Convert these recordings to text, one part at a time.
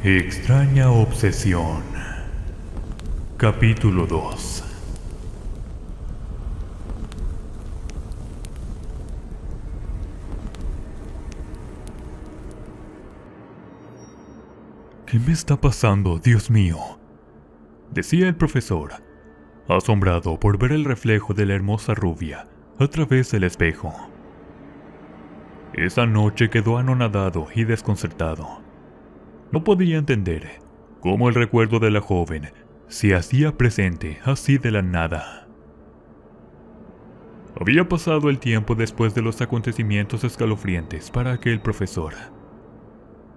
Extraña obsesión. Capítulo 2. ¿Qué me está pasando, Dios mío?, decía el profesor, asombrado por ver el reflejo de la hermosa rubia a través del espejo. Esa noche quedó anonadado y desconcertado. No podía entender cómo el recuerdo de la joven se hacía presente así de la nada. Había pasado el tiempo después de los acontecimientos escalofriantes para aquel profesor.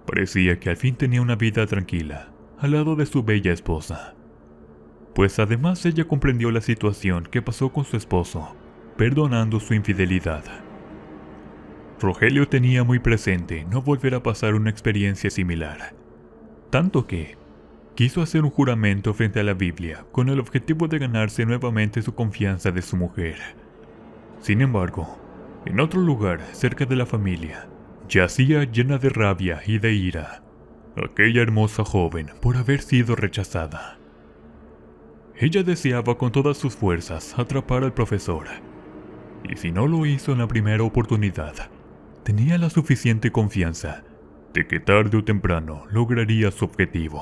Parecía que al fin tenía una vida tranquila al lado de su bella esposa, pues además ella comprendió la situación que pasó con su esposo, perdonando su infidelidad. Rogelio tenía muy presente no volver a pasar una experiencia similar, tanto que quiso hacer un juramento frente a la Biblia con el objetivo de ganarse nuevamente su confianza de su mujer. Sin embargo, en otro lugar cerca de la familia, yacía llena de rabia y de ira aquella hermosa joven por haber sido rechazada. Ella deseaba con todas sus fuerzas atrapar al profesor, y si no lo hizo en la primera oportunidad, tenía la suficiente confianza de que tarde o temprano lograría su objetivo.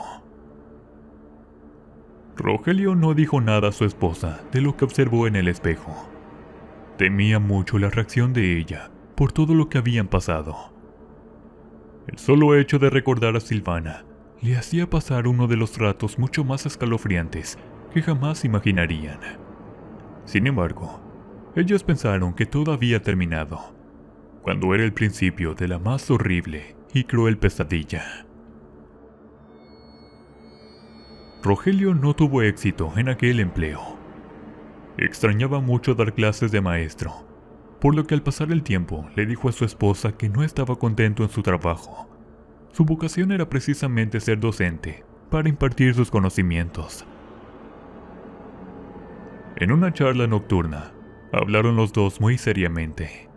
Rogelio no dijo nada a su esposa de lo que observó en el espejo. Temía mucho la reacción de ella por todo lo que habían pasado. El solo hecho de recordar a Silvana le hacía pasar uno de los ratos mucho más escalofriantes que jamás imaginarían. Sin embargo, ellos pensaron que todo había terminado, cuando era el principio de la más horrible y cruel pesadilla. Rogelio no tuvo éxito en aquel empleo. Extrañaba mucho dar clases de maestro, por lo que al pasar el tiempo le dijo a su esposa que no estaba contento en su trabajo. Su vocación era precisamente ser docente, para impartir sus conocimientos. En una charla nocturna, hablaron los dos muy seriamente.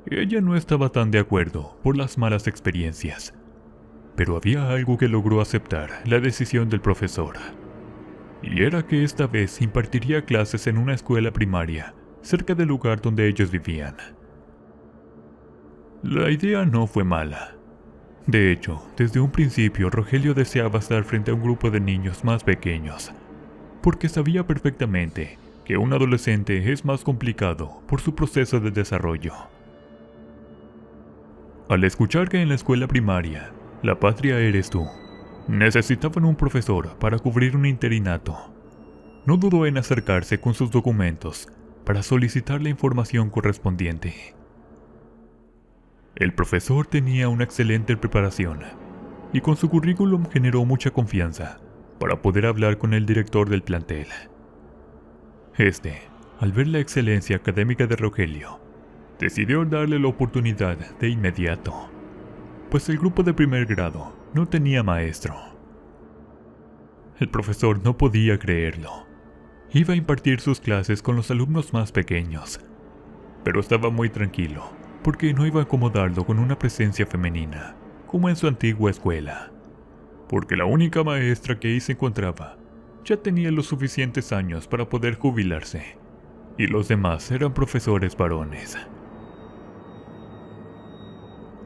Ella no estaba tan de acuerdo por las malas experiencias, pero había algo que logró aceptar la decisión del profesor, y era que esta vez impartiría clases en una escuela primaria cerca del lugar donde ellos vivían. La idea no fue mala. De hecho, desde un principio Rogelio deseaba estar frente a un grupo de niños más pequeños, porque sabía perfectamente que un adolescente es más complicado por su proceso de desarrollo. Al escuchar que en la escuela primaria, la patria eres tú, necesitaban un profesor para cubrir un interinato, no dudó en acercarse con sus documentos para solicitar la información correspondiente. El profesor tenía una excelente preparación y con su currículum generó mucha confianza para poder hablar con el director del plantel. Al ver la excelencia académica de Rogelio, decidió darle la oportunidad de inmediato, pues el grupo de primer grado no tenía maestro. El profesor no podía creerlo. Iba a impartir sus clases con los alumnos más pequeños, pero estaba muy tranquilo porque no iba a acomodarlo con una presencia femenina, como en su antigua escuela, porque la única maestra que ahí se encontraba ya tenía los suficientes años para poder jubilarse, y los demás eran profesores varones.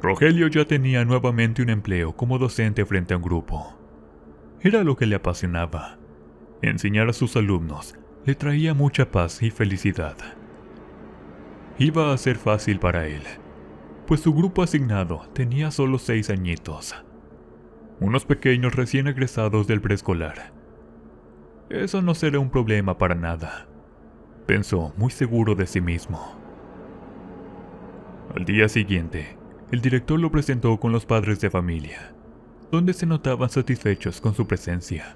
Rogelio ya tenía nuevamente un empleo como docente frente a un grupo. Era lo que le apasionaba. Enseñar a sus alumnos le traía mucha paz y felicidad. Iba a ser fácil para él, pues su grupo asignado tenía solo 6 añitos, unos pequeños recién egresados del preescolar. Eso no será un problema para nada, pensó muy seguro de sí mismo. Al día siguiente, el director lo presentó con los padres de familia, donde se notaban satisfechos con su presencia.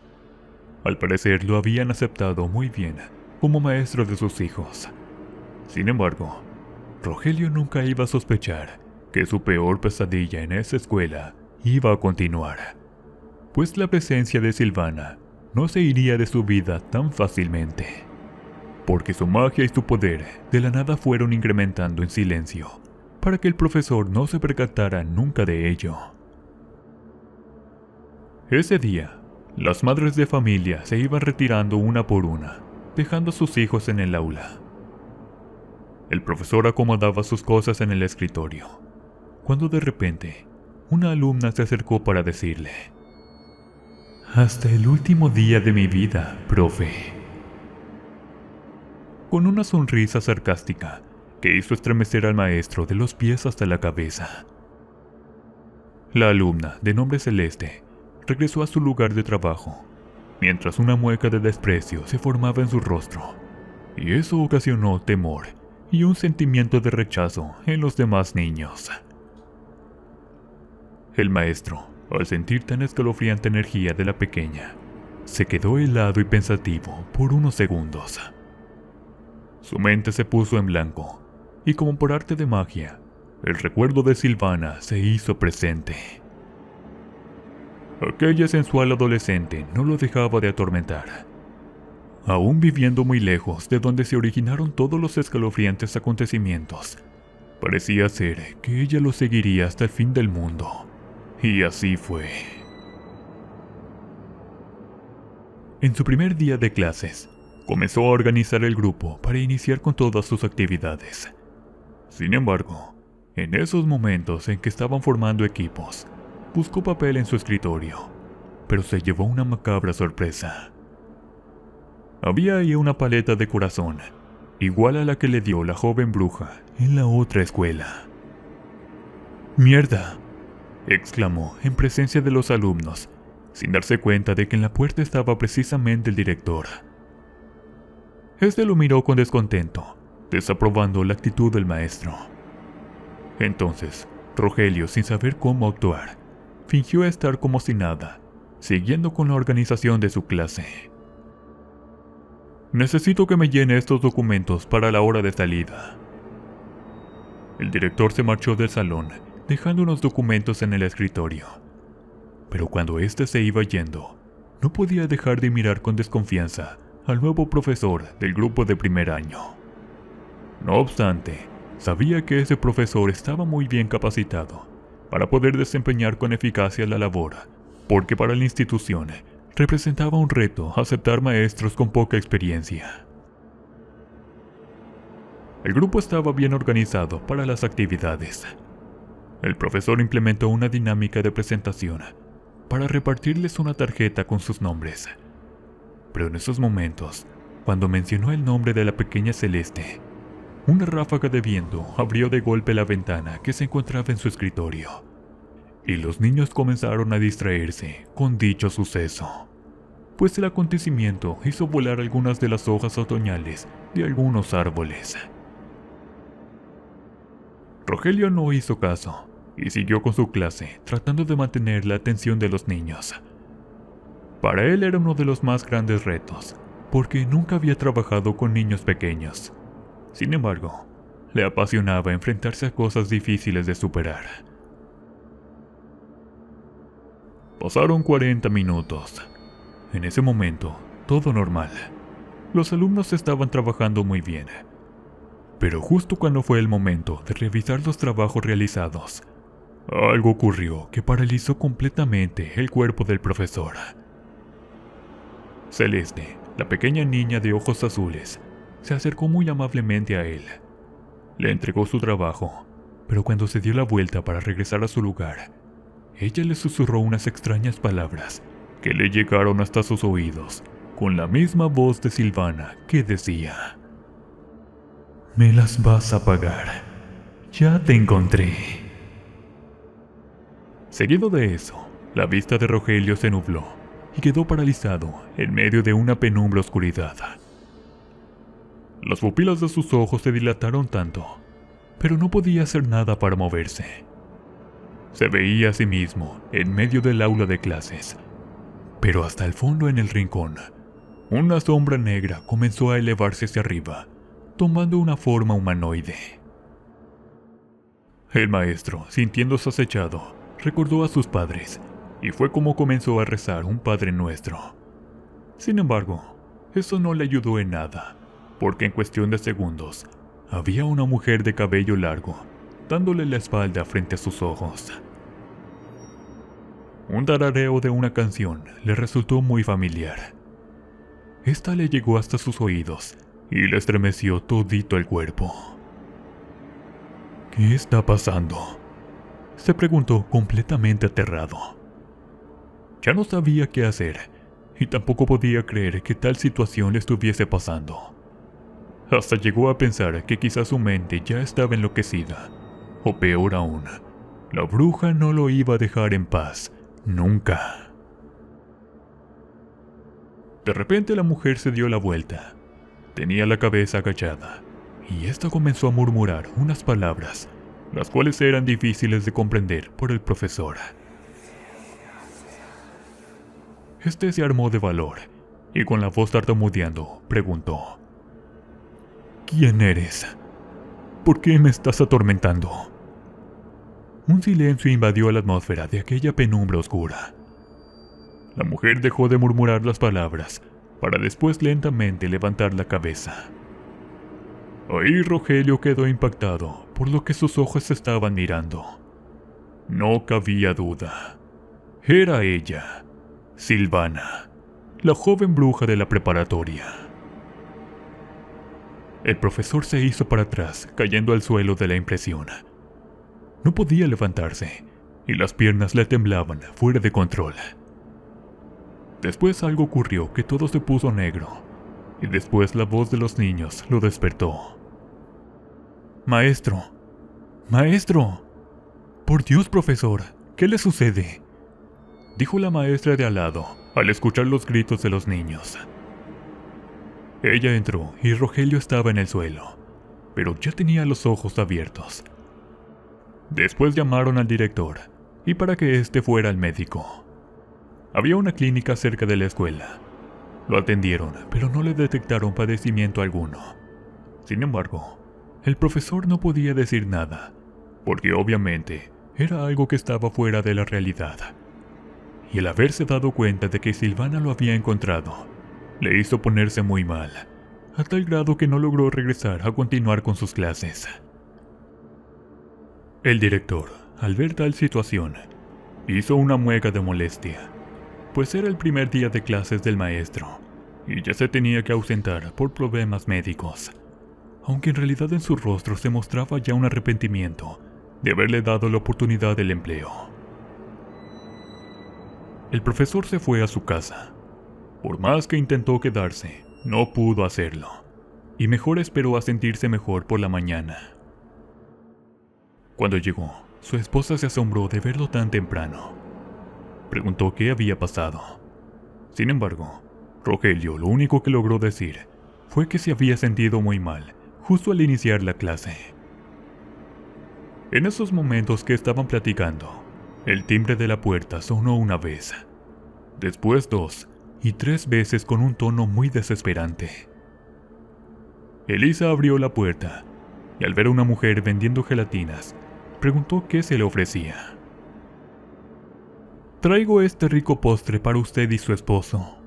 Al parecer lo habían aceptado muy bien como maestro de sus hijos. Sin embargo, Rogelio nunca iba a sospechar que su peor pesadilla en esa escuela iba a continuar, pues la presencia de Silvana no se iría de su vida tan fácilmente, porque su magia y su poder de la nada fueron incrementando en silencio, para que el profesor no se percatara nunca de ello. Ese día, las madres de familia se iban retirando una por una, dejando a sus hijos en el aula. El profesor acomodaba sus cosas en el escritorio, cuando de repente, una alumna se acercó para decirle: «Hasta el último día de mi vida, profe». Con una sonrisa sarcástica que hizo estremecer al maestro de los pies hasta la cabeza. La alumna, de nombre Celeste, regresó a su lugar de trabajo, mientras una mueca de desprecio se formaba en su rostro, y eso ocasionó temor y un sentimiento de rechazo en los demás niños. El maestro, al sentir tan escalofriante energía de la pequeña, se quedó helado y pensativo por unos segundos. Su mente se puso en blanco, y como por arte de magia, el recuerdo de Silvana se hizo presente. Aquella sensual adolescente no lo dejaba de atormentar. Aún viviendo muy lejos de donde se originaron todos los escalofriantes acontecimientos, parecía ser que ella lo seguiría hasta el fin del mundo. Y así fue. En su primer día de clases, comenzó a organizar el grupo para iniciar con todas sus actividades. Sin embargo, en esos momentos en que estaban formando equipos, buscó papel en su escritorio, pero se llevó una macabra sorpresa. Había ahí una paleta de corazón, igual a la que le dio la joven bruja en la otra escuela. «¡Mierda!», exclamó en presencia de los alumnos, sin darse cuenta de que en la puerta estaba precisamente el director. Este lo miró con descontento, desaprobando la actitud del maestro. Entonces, Rogelio, sin saber cómo actuar, fingió estar como si nada, siguiendo con la organización de su clase. «Necesito que me llene estos documentos para la hora de salida». El director se marchó del salón, dejando unos documentos en el escritorio. Pero cuando éste se iba yendo, no podía dejar de mirar con desconfianza al nuevo profesor del grupo de primer año. No obstante, sabía que ese profesor estaba muy bien capacitado para poder desempeñar con eficacia la labor, porque para la institución representaba un reto aceptar maestros con poca experiencia. El grupo estaba bien organizado para las actividades. El profesor implementó una dinámica de presentación para repartirles una tarjeta con sus nombres. Pero en esos momentos, cuando mencionó el nombre de la pequeña Celeste, una ráfaga de viento abrió de golpe la ventana que se encontraba en su escritorio, y los niños comenzaron a distraerse con dicho suceso, pues el acontecimiento hizo volar algunas de las hojas otoñales de algunos árboles. Rogelio no hizo caso y siguió con su clase, tratando de mantener la atención de los niños. Para él era uno de los más grandes retos, porque nunca había trabajado con niños pequeños. Sin embargo, le apasionaba enfrentarse a cosas difíciles de superar. Pasaron 40 minutos. En ese momento, todo normal. Los alumnos estaban trabajando muy bien. Pero justo cuando fue el momento de revisar los trabajos realizados, algo ocurrió que paralizó completamente el cuerpo del profesor. Celeste, la pequeña niña de ojos azules, se acercó muy amablemente a él. Le entregó su trabajo, pero cuando se dio la vuelta para regresar a su lugar, ella le susurró unas extrañas palabras que le llegaron hasta sus oídos, con la misma voz de Silvana que decía: «Me las vas a pagar. Ya te encontré». Seguido de eso, la vista de Rogelio se nubló y quedó paralizado en medio de una penumbra oscuridad. Las pupilas de sus ojos se dilataron tanto, pero no podía hacer nada para moverse. Se veía a sí mismo en medio del aula de clases, pero hasta el fondo en el rincón, una sombra negra comenzó a elevarse hacia arriba, tomando una forma humanoide. El maestro, sintiéndose acechado, recordó a sus padres, y fue como comenzó a rezar un Padre Nuestro. Sin embargo, eso no le ayudó en nada, porque en cuestión de segundos, había una mujer de cabello largo, dándole la espalda frente a sus ojos. Un tarareo de una canción le resultó muy familiar. Esta le llegó hasta sus oídos y le estremeció todito el cuerpo. ¿Qué está pasando?, se preguntó completamente aterrado. Ya no sabía qué hacer y tampoco podía creer que tal situación le estuviese pasando. Hasta llegó a pensar que quizás su mente ya estaba enloquecida, o peor aún, la bruja no lo iba a dejar en paz, nunca. De repente la mujer se dio la vuelta. Tenía la cabeza agachada, y ésta comenzó a murmurar unas palabras, las cuales eran difíciles de comprender por el profesor. Este se armó de valor, y con la voz tartamudeando, preguntó: ¿Quién eres? ¿Por qué me estás atormentando? Un silencio invadió la atmósfera de aquella penumbra oscura. La mujer dejó de murmurar las palabras, para después lentamente levantar la cabeza. Ahí Rogelio quedó impactado por lo que sus ojos estaban mirando. No cabía duda. Era ella, Silvana, la joven bruja de la preparatoria. El profesor se hizo para atrás, cayendo al suelo de la impresión. No podía levantarse, y las piernas le temblaban fuera de control. Después algo ocurrió que todo se puso negro, y después la voz de los niños lo despertó. «Maestro, maestro, por Dios, profesor, ¿qué le sucede?», dijo la maestra de al lado al escuchar los gritos de los niños. Ella entró y Rogelio estaba en el suelo, pero ya tenía los ojos abiertos. Después llamaron al director, y para que éste fuera al médico. Había una clínica cerca de la escuela. Lo atendieron, pero no le detectaron padecimiento alguno. Sin embargo, el profesor no podía decir nada, porque obviamente era algo que estaba fuera de la realidad. Y el haberse dado cuenta de que Silvana lo había encontrado, le hizo ponerse muy mal, a tal grado que no logró regresar a continuar con sus clases. El director, al ver tal situación, hizo una mueca de molestia, pues era el primer día de clases del maestro, y ya se tenía que ausentar por problemas médicos, aunque en realidad en su rostro se mostraba ya un arrepentimiento de haberle dado la oportunidad del empleo. El profesor se fue a su casa. Por más que intentó quedarse, no pudo hacerlo, y mejor esperó a sentirse mejor por la mañana. Cuando llegó, su esposa se asombró de verlo tan temprano. Preguntó qué había pasado. Sin embargo, Rogelio lo único que logró decir fue que se había sentido muy mal justo al iniciar la clase. En esos momentos que estaban platicando, el timbre de la puerta sonó una vez, después 2 y 3 veces con un tono muy desesperante. Elisa abrió la puerta y al ver a una mujer vendiendo gelatinas, preguntó qué se le ofrecía. «Traigo este rico postre para usted y su esposo»,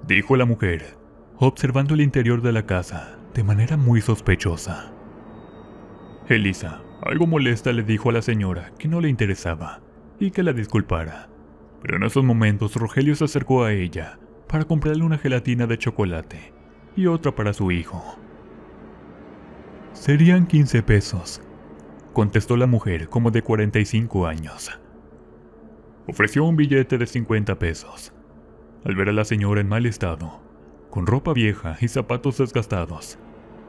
dijo la mujer, observando el interior de la casa de manera muy sospechosa. Elisa, algo molesta, le dijo a la señora que no le interesaba y que la disculpara, pero en esos momentos Rogelio se acercó a ella para comprarle una gelatina de chocolate y otra para su hijo. «Serían 15 pesos», contestó la mujer como de 45 años. Ofreció un billete de 50 pesos. Al ver a la señora en mal estado, con ropa vieja y zapatos desgastados,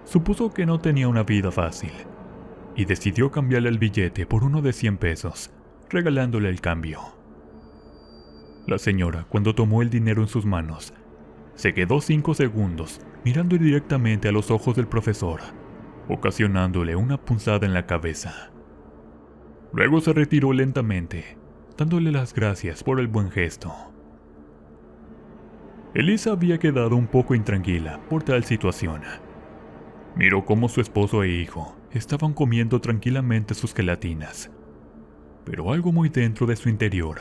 supuso que no tenía una vida fácil, y decidió cambiarle el billete por uno de 100 pesos, regalándole el cambio. La señora, cuando tomó el dinero en sus manos, se quedó 5 segundos mirando directamente a los ojos del profesor, ocasionándole una punzada en la cabeza. Luego se retiró lentamente, dándole las gracias por el buen gesto. Elisa había quedado un poco intranquila por tal situación. Miró cómo su esposo e hijo estaban comiendo tranquilamente sus gelatinas, pero algo muy dentro de su interior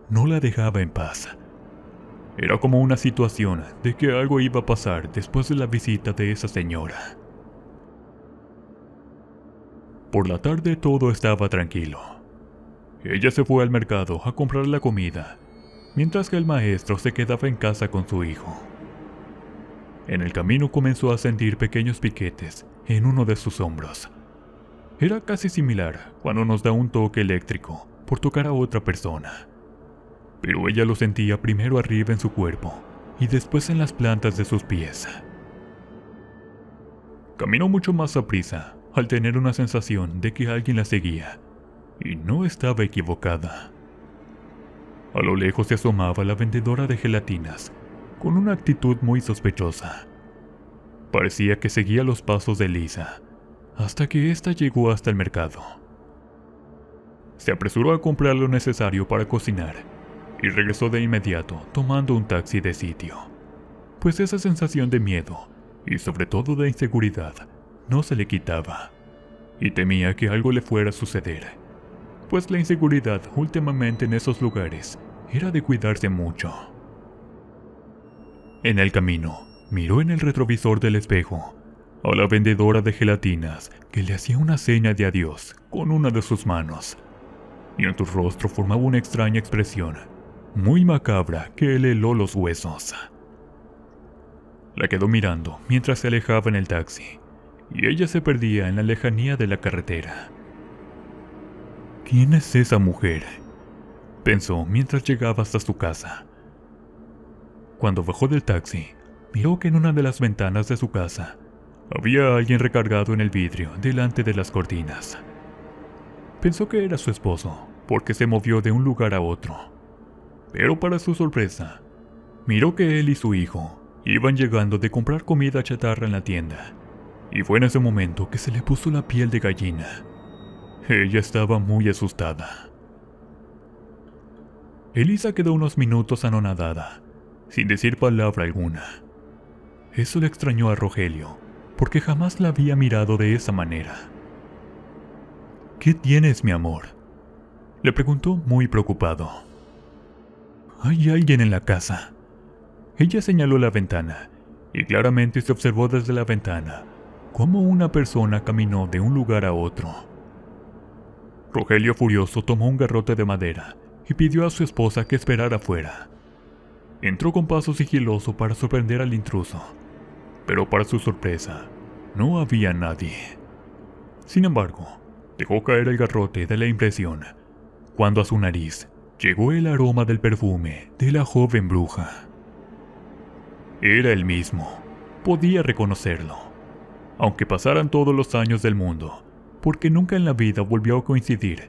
no la dejaba en paz. Era como una situación de que algo iba a pasar después de la visita de esa señora. Por la tarde todo estaba tranquilo. Ella se fue al mercado a comprar la comida, mientras que el maestro se quedaba en casa con su hijo. En el camino comenzó a sentir pequeños piquetes en uno de sus hombros. Era casi similar cuando nos da un toque eléctrico por tocar a otra persona. Pero ella lo sentía primero arriba en su cuerpo y después en las plantas de sus pies. Caminó mucho más aprisa al tener una sensación de que alguien la seguía, y no estaba equivocada. A lo lejos se asomaba la vendedora de gelatinas, con una actitud muy sospechosa. Parecía que seguía los pasos de Lisa, hasta que ésta llegó hasta el mercado. Se apresuró a comprar lo necesario para cocinar, y regresó de inmediato tomando un taxi de sitio, pues esa sensación de miedo, y sobre todo de inseguridad, no se le quitaba, y temía que algo le fuera a suceder, pues la inseguridad últimamente en esos lugares era de cuidarse mucho. En el camino, miró en el retrovisor del espejo a la vendedora de gelatinas que le hacía una seña de adiós con una de sus manos, y en su rostro formaba una extraña expresión, muy macabra que le heló los huesos. La quedó mirando mientras se alejaba en el taxi, y ella se perdía en la lejanía de la carretera. ¿Quién es esa mujer?, pensó mientras llegaba hasta su casa. Cuando bajó del taxi, miró que en una de las ventanas de su casa había alguien recargado en el vidrio delante de las cortinas. Pensó que era su esposo, porque se movió de un lugar a otro. Pero para su sorpresa, miró que él y su hijo iban llegando de comprar comida chatarra en la tienda, y fue en ese momento que se le puso la piel de gallina. Ella estaba muy asustada. Elisa quedó unos minutos anonadada, sin decir palabra alguna. Eso le extrañó a Rogelio, porque jamás la había mirado de esa manera. ¿Qué tienes, mi amor?, le preguntó muy preocupado. Hay alguien en la casa. Ella señaló la ventana, y claramente se observó desde la ventana cómo una persona caminó de un lugar a otro. Rogelio, furioso, tomó un garrote de madera y pidió a su esposa que esperara afuera. Entró con paso sigiloso para sorprender al intruso, pero para su sorpresa, no había nadie. Sin embargo, dejó caer el garrote de la impresión, cuando a su nariz llegó el aroma del perfume de la joven bruja. Era el mismo, podía reconocerlo, aunque pasaran todos los años del mundo, porque nunca en la vida volvió a coincidir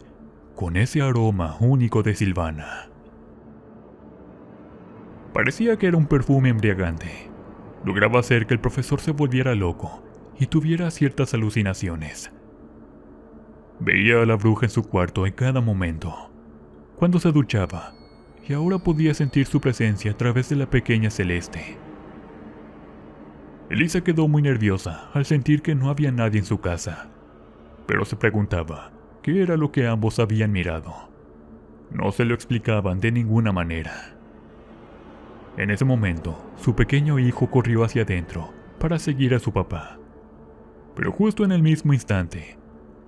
con ese aroma único de Silvana. Parecía que era un perfume embriagante. Lograba hacer que el profesor se volviera loco y tuviera ciertas alucinaciones. Veía a la bruja en su cuarto en cada momento, cuando se duchaba, y ahora podía sentir su presencia a través de la pequeña Celeste. Elisa quedó muy nerviosa al sentir que no había nadie en su casa, pero se preguntaba qué era lo que ambos habían mirado. No se lo explicaban de ninguna manera. En ese momento, su pequeño hijo corrió hacia adentro para seguir a su papá. Pero justo en el mismo instante,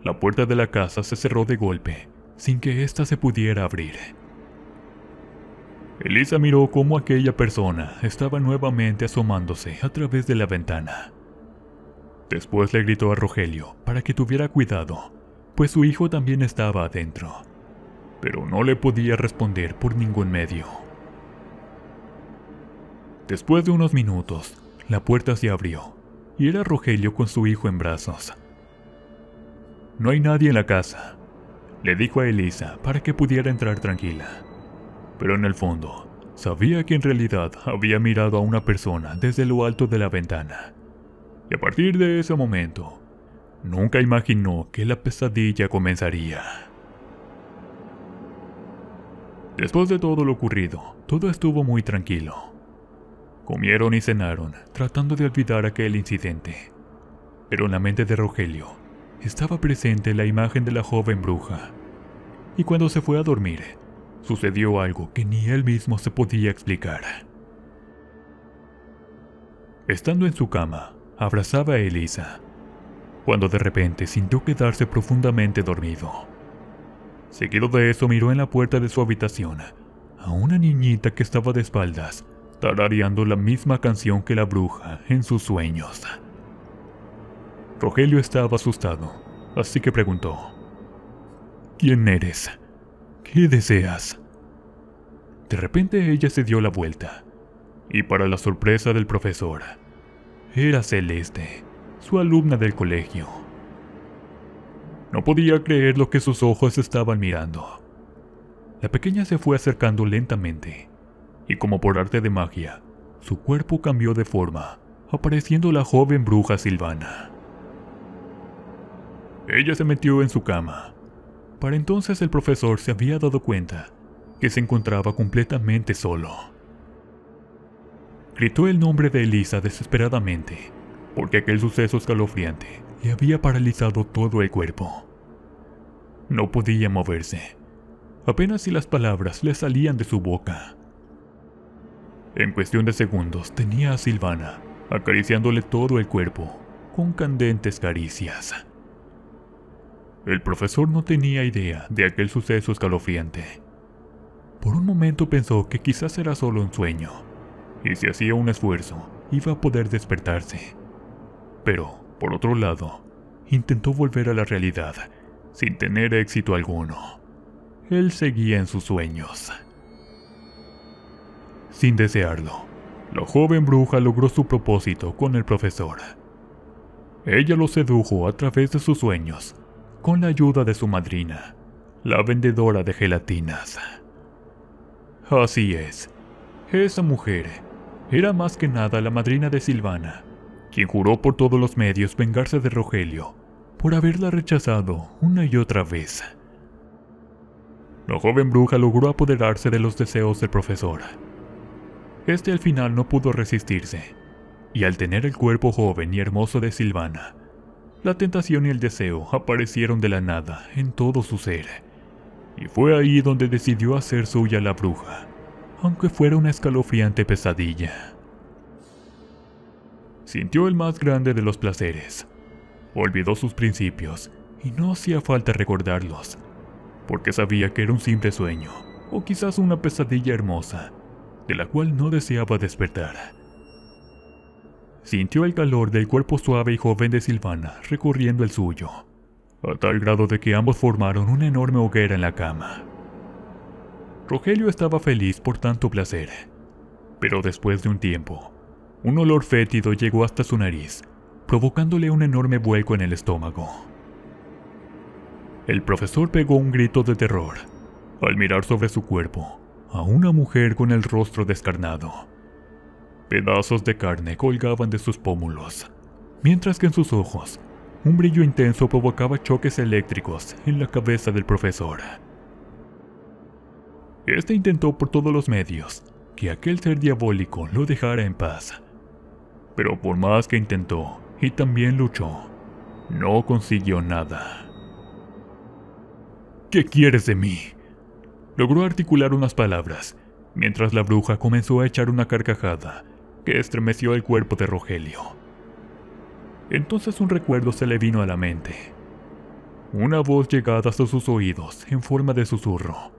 la puerta de la casa se cerró de golpe, sin que ésta se pudiera abrir. Elisa miró cómo aquella persona estaba nuevamente asomándose a través de la ventana. Después le gritó a Rogelio para que tuviera cuidado, pues su hijo también estaba adentro, pero no le podía responder por ningún medio. Después de unos minutos, la puerta se abrió, y era Rogelio con su hijo en brazos. «No hay nadie en la casa», le dijo a Elisa para que pudiera entrar tranquila. Pero en el fondo, sabía que en realidad había mirado a una persona desde lo alto de la ventana. Y a partir de ese momento, nunca imaginó que la pesadilla comenzaría. Después de todo lo ocurrido, todo estuvo muy tranquilo. Comieron y cenaron, tratando de olvidar aquel incidente. Pero en la mente de Rogelio estaba presente la imagen de la joven bruja. Y cuando se fue a dormir, sucedió algo que ni él mismo se podía explicar. Estando en su cama, abrazaba a Elisa, cuando de repente sintió quedarse profundamente dormido. Seguido de eso miró en la puerta de su habitación a una niñita que estaba de espaldas, tarareando la misma canción que la bruja en sus sueños. Rogelio estaba asustado, así que preguntó: ¿Quién eres? ¿Qué deseas? De repente ella se dio la vuelta, y para la sorpresa del profesor, era Celeste, su alumna del colegio. No podía creer lo que sus ojos estaban mirando. La pequeña se fue acercando lentamente, y como por arte de magia, su cuerpo cambió de forma, apareciendo la joven bruja Silvana. Ella se metió en su cama. Para entonces el profesor se había dado cuenta que se encontraba completamente solo. Gritó el nombre de Elisa desesperadamente, porque aquel suceso escalofriante le había paralizado todo el cuerpo. No podía moverse, apenas si las palabras le salían de su boca. En cuestión de segundos tenía a Silvana acariciándole todo el cuerpo con candentes caricias. El profesor no tenía idea de aquel suceso escalofriante. Por un momento pensó que quizás era solo un sueño, y si hacía un esfuerzo, iba a poder despertarse. Pero, por otro lado, intentó volver a la realidad, sin tener éxito alguno. Él seguía en sus sueños. Sin desearlo, la joven bruja logró su propósito con el profesor. Ella lo sedujo a través de sus sueños, con la ayuda de su madrina, la vendedora de gelatinas. Así es, esa mujer era más que nada la madrina de Silvana, quien juró por todos los medios vengarse de Rogelio por haberla rechazado una y otra vez. La joven bruja logró apoderarse de los deseos del profesor. Este al final no pudo resistirse, y al tener el cuerpo joven y hermoso de Silvana, la tentación y el deseo aparecieron de la nada en todo su ser, y fue ahí donde decidió hacer suya la bruja, aunque fuera una escalofriante pesadilla. Sintió el más grande de los placeres. Olvidó sus principios y no hacía falta recordarlos, porque sabía que era un simple sueño, o quizás una pesadilla hermosa, de la cual no deseaba despertar. Sintió el calor del cuerpo suave y joven de Silvana recorriendo el suyo, a tal grado de que ambos formaron una enorme hoguera en la cama. Rogelio estaba feliz por tanto placer, pero después de un tiempo, un olor fétido llegó hasta su nariz, provocándole un enorme vuelco en el estómago. El profesor pegó un grito de terror al mirar sobre su cuerpo a una mujer con el rostro descarnado. Pedazos de carne colgaban de sus pómulos, mientras que en sus ojos un brillo intenso provocaba choques eléctricos en la cabeza del profesor. Este intentó por todos los medios que aquel ser diabólico lo dejara en paz, pero por más que intentó y también luchó, no consiguió nada. ¿Qué quieres de mí?, logró articular unas palabras, mientras la bruja comenzó a echar una carcajada que estremeció el cuerpo de Rogelio. Entonces un recuerdo se le vino a la mente. Una voz llegada hasta sus oídos en forma de susurro.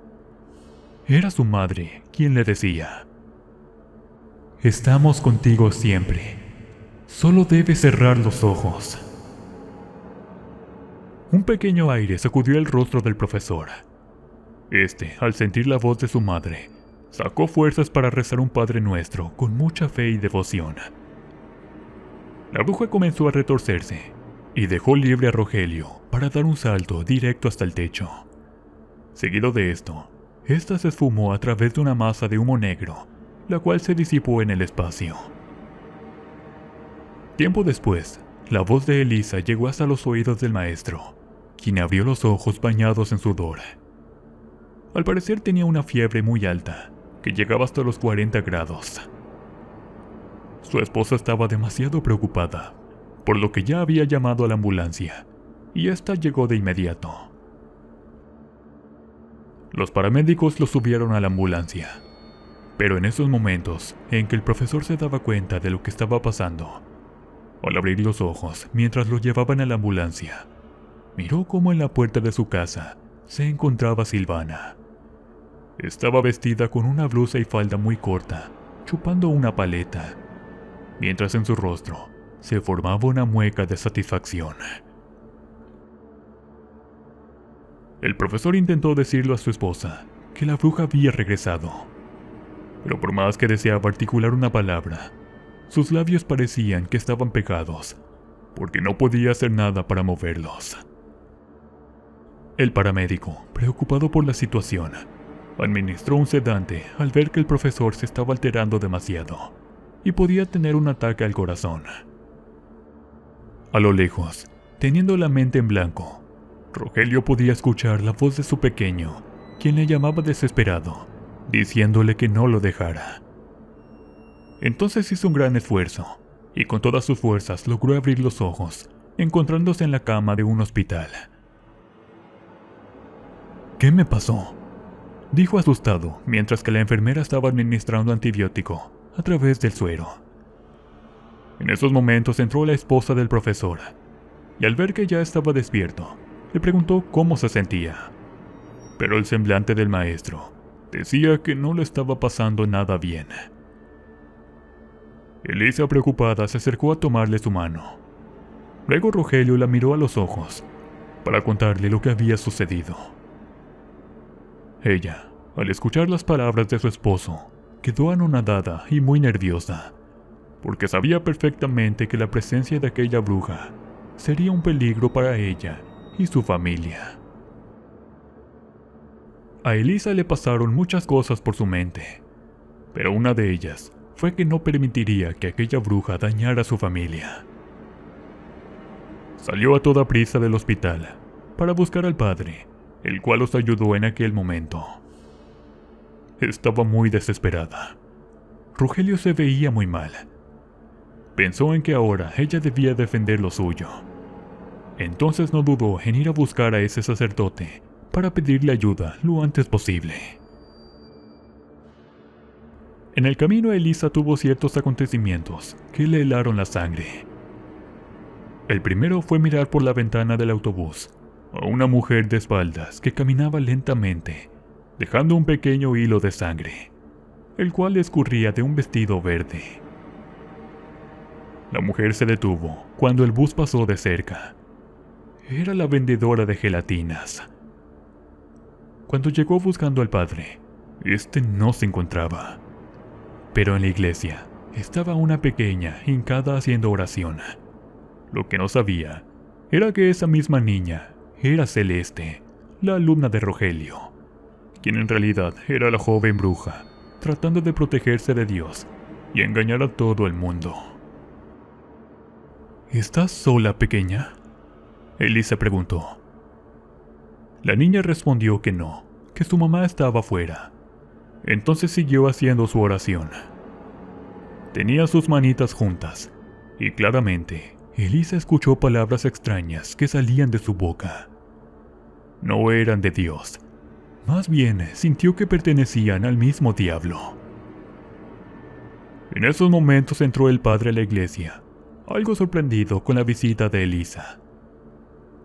Era su madre quien le decía: «Estamos contigo siempre. Solo debes cerrar los ojos». Un pequeño aire sacudió el rostro del profesor. Este, al sentir la voz de su madre, sacó fuerzas para rezar un Padre Nuestro con mucha fe y devoción. La bruja comenzó a retorcerse y dejó libre a Rogelio para dar un salto directo hasta el techo. Seguido de esto, ésta se esfumó a través de una masa de humo negro, la cual se disipó en el espacio. Tiempo después, la voz de Elisa llegó hasta los oídos del maestro, quien abrió los ojos bañados en sudor. Al parecer tenía una fiebre muy alta, que llegaba hasta los 40 grados. Su esposa estaba demasiado preocupada, por lo que ya había llamado a la ambulancia, y esta llegó de inmediato. Los paramédicos lo subieron a la ambulancia, pero en esos momentos en que el profesor se daba cuenta de lo que estaba pasando, al abrir los ojos mientras lo llevaban a la ambulancia, miró cómo en la puerta de su casa se encontraba Silvana. Estaba vestida con una blusa y falda muy corta, chupando una paleta, mientras en su rostro se formaba una mueca de satisfacción. El profesor intentó decirle a su esposa que la bruja había regresado, pero por más que deseaba articular una palabra, sus labios parecían que estaban pegados, porque no podía hacer nada para moverlos. El paramédico, preocupado por la situación, administró un sedante al ver que el profesor se estaba alterando demasiado y podía tener un ataque al corazón. A lo lejos, teniendo la mente en blanco, Rogelio podía escuchar la voz de su pequeño, quien le llamaba desesperado, diciéndole que no lo dejara. Entonces hizo un gran esfuerzo, y con todas sus fuerzas logró abrir los ojos, encontrándose en la cama de un hospital. ¿Qué me pasó?, dijo asustado mientras que la enfermera estaba administrando antibiótico a través del suero. En esos momentos entró la esposa del profesor, y al ver que ya estaba despierto, le preguntó cómo se sentía. Pero el semblante del maestro decía que no le estaba pasando nada bien. Elisa, preocupada, se acercó a tomarle su mano. Luego Rogelio la miró a los ojos para contarle lo que había sucedido. Ella, al escuchar las palabras de su esposo, quedó anonadada y muy nerviosa, porque sabía perfectamente que la presencia de aquella bruja sería un peligro para ella y su familia. A Elisa le pasaron muchas cosas por su mente, pero una de ellas fue que no permitiría que aquella bruja dañara a su familia. Salió a toda prisa del hospital para buscar al padre, el cual los ayudó en aquel momento. Estaba muy desesperada. Rogelio se veía muy mal. Pensó en que ahora ella debía defender lo suyo. Entonces no dudó en ir a buscar a ese sacerdote para pedirle ayuda lo antes posible. En el camino Elisa tuvo ciertos acontecimientos que le helaron la sangre. El primero fue mirar por la ventana del autobús a una mujer de espaldas que caminaba lentamente, dejando un pequeño hilo de sangre, el cual escurría de un vestido verde. La mujer se detuvo cuando el bus pasó de cerca. Era la vendedora de gelatinas. Cuando llegó buscando al padre, este no se encontraba. Pero en la iglesia estaba una pequeña hincada haciendo oración. Lo que no sabía era que esa misma niña era Celeste, la alumna de Rogelio, quien en realidad era la joven bruja, tratando de protegerse de Dios y engañar a todo el mundo. ¿Estás sola, pequeña?, Elisa preguntó. La niña respondió que no, que su mamá estaba afuera. Entonces siguió haciendo su oración. Tenía sus manitas juntas, y claramente Elisa escuchó palabras extrañas que salían de su boca. No eran de Dios, más bien sintió que pertenecían al mismo diablo. En esos momentos entró el padre a la iglesia, algo sorprendido con la visita de Elisa.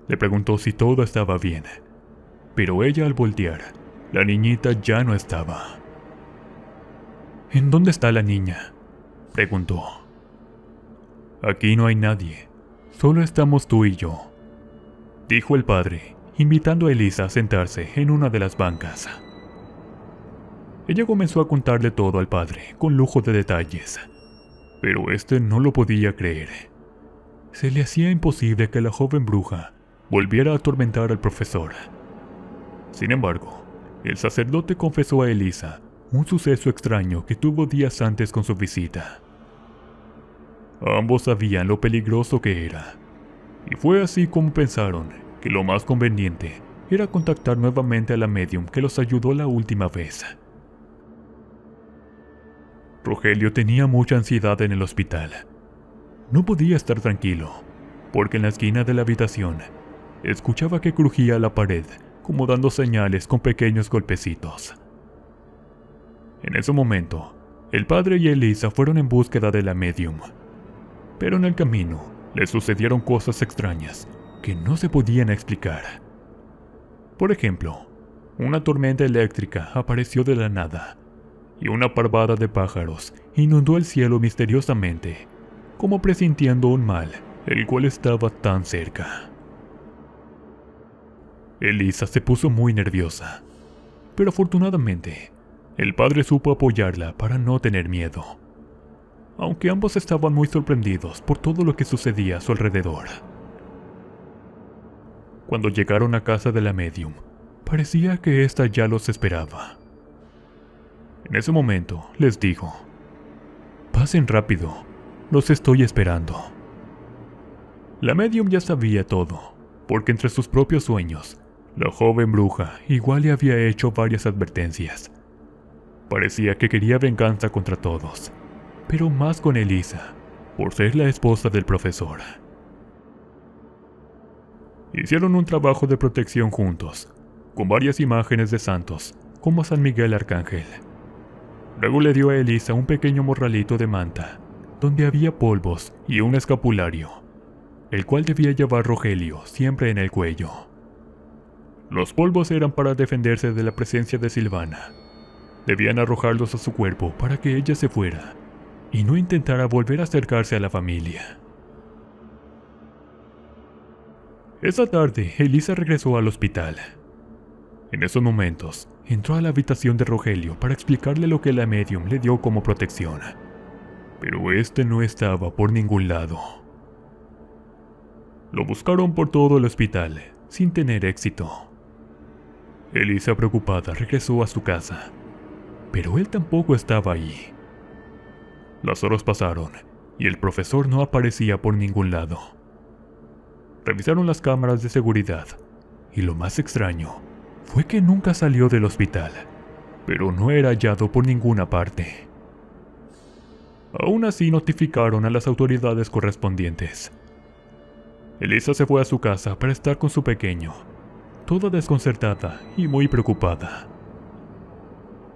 Le preguntó si todo estaba bien, pero ella al voltear, la niñita ya no estaba. ¿En dónde está la niña?, preguntó. Aquí no hay nadie, solo estamos tú y yo, dijo el padre, invitando a Elisa a sentarse en una de las bancas. Ella comenzó a contarle todo al padre con lujo de detalles, pero este no lo podía creer. Se le hacía imposible que la joven bruja volviera a atormentar al profesor. Sin embargo, el sacerdote confesó a Elisa un suceso extraño que tuvo días antes con su visita. Ambos sabían lo peligroso que era, y fue así como pensaron que lo más conveniente era contactar nuevamente a la medium que los ayudó la última vez. Rogelio tenía mucha ansiedad en el hospital. No podía estar tranquilo, porque en la esquina de la habitación escuchaba que crujía la pared, como dando señales con pequeños golpecitos. En ese momento, el padre y Elisa fueron en búsqueda de la medium, pero en el camino les sucedieron cosas extrañas que no se podían explicar. Por ejemplo, una tormenta eléctrica apareció de la nada, y una parvada de pájaros inundó el cielo misteriosamente, como presintiendo un mal, el cual estaba tan cerca. Elisa se puso muy nerviosa, pero afortunadamente, el padre supo apoyarla para no tener miedo, aunque ambos estaban muy sorprendidos por todo lo que sucedía a su alrededor. Cuando llegaron a casa de la medium, parecía que ésta ya los esperaba. En ese momento les dijo: «Pasen rápido, los estoy esperando». La medium ya sabía todo, porque entre sus propios sueños, la joven bruja igual le había hecho varias advertencias. Parecía que quería venganza contra todos, pero más con Elisa, por ser la esposa del profesor. Hicieron un trabajo de protección juntos, con varias imágenes de santos, como San Miguel Arcángel. Luego le dio a Elisa un pequeño morralito de manta, donde había polvos y un escapulario, el cual debía llevar Rogelio siempre en el cuello. Los polvos eran para defenderse de la presencia de Silvana. Debían arrojarlos a su cuerpo para que ella se fuera, y no intentara volver a acercarse a la familia. Esa tarde, Elisa regresó al hospital. En esos momentos, entró a la habitación de Rogelio para explicarle lo que la medium le dio como protección. Pero este no estaba por ningún lado. Lo buscaron por todo el hospital, sin tener éxito. Elisa, preocupada, regresó a su casa, pero él tampoco estaba allí. Las horas pasaron, y el profesor no aparecía por ningún lado. Revisaron las cámaras de seguridad, y lo más extraño fue que nunca salió del hospital, pero no era hallado por ninguna parte. Aún así notificaron a las autoridades correspondientes. Elisa se fue a su casa para estar con su pequeño, toda desconcertada y muy preocupada.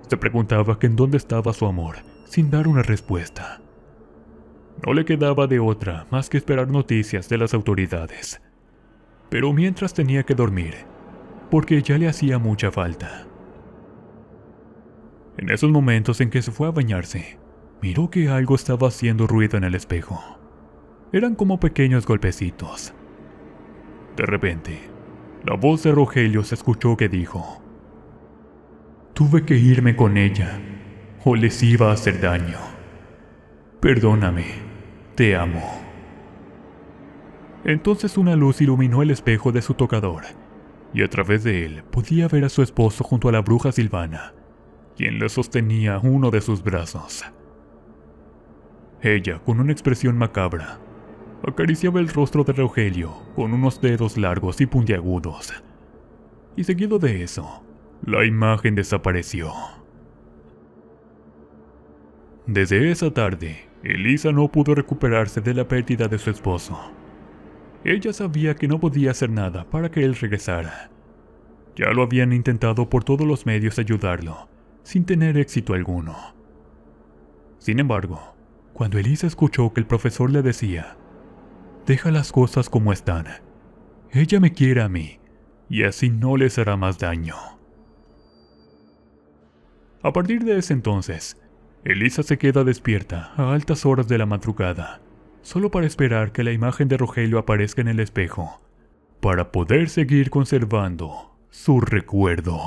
Se preguntaba que en dónde estaba su amor, sin dar una respuesta. No le quedaba de otra más que esperar noticias de las autoridades. Pero mientras tenía que dormir, porque ya le hacía mucha falta. En esos momentos en que se fue a bañarse, miró que algo estaba haciendo ruido en el espejo. Eran como pequeños golpecitos. De repente, la voz de Rogelio se escuchó que dijo: «Tuve que irme con ella, o les iba a hacer daño. Perdóname, te amo». Entonces una luz iluminó el espejo de su tocador, y a través de él podía ver a su esposo junto a la bruja Silvana, quien le sostenía uno de sus brazos. Ella, con una expresión macabra, acariciaba el rostro de Rogelio con unos dedos largos y puntiagudos, y seguido de eso, la imagen desapareció. Desde esa tarde, Elisa no pudo recuperarse de la pérdida de su esposo. Ella sabía que no podía hacer nada para que él regresara. Ya lo habían intentado por todos los medios ayudarlo, sin tener éxito alguno. Sin embargo, cuando Elisa escuchó que el profesor le decía: «Deja las cosas como están. Ella me quiere a mí, y así no les hará más daño». A partir de ese entonces, Elisa se queda despierta a altas horas de la madrugada, solo para esperar que la imagen de Rogelio aparezca en el espejo, para poder seguir conservando su recuerdo.